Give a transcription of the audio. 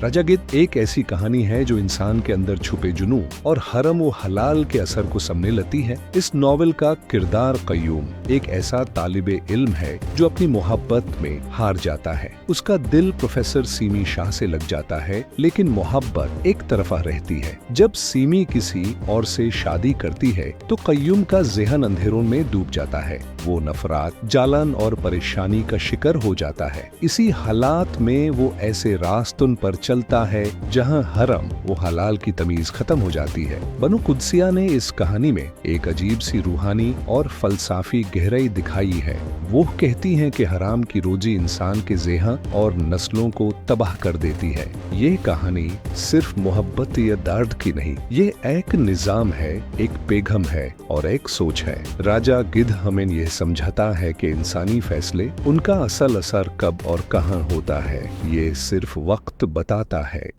राजा गिद्ध एक ऐसी कहानी है जो इंसान के अंदर छुपे जुनून और हरम व हलाल के असर को सामने लाती है। इस नॉवेल का किरदार कय्यूम एक ऐसा तालिबे इल्म है जो अपनी मोहब्बत में हार जाता है। उसका दिल प्रोफेसर सीमी शाह से लग जाता है, लेकिन मोहब्बत एक तरफा रहती है। जब सीमी किसी और से शादी करती है तो कय्यूम का ज़हन अंधेरों में डूब जाता है। वो नफरत, जालन और परेशानी का शिकार हो जाता है। इसी हालात में वो ऐसे रास्तों पर चलता है जहां हरम वो हलाल की तमीज खत्म हो जाती है। बनु कुद्सिया ने इस कहानी में एक अजीब सी रूहानी और फलसाफी गहराई दिखाई है। वो कहती हैं कि हराम की रोजी इंसान के ज़हन और नस्लों को तबाह कर देती है। ये कहानी सिर्फ मोहब्बत या दर्द की नहीं, ये एक निजाम है, एक पैगाम है और एक सोच है। राजा गिद्ध हमें यह समझाता है कि इंसानी फैसले, उनका असल असर कब और कहां होता है, ये सिर्फ वक्त बताता है।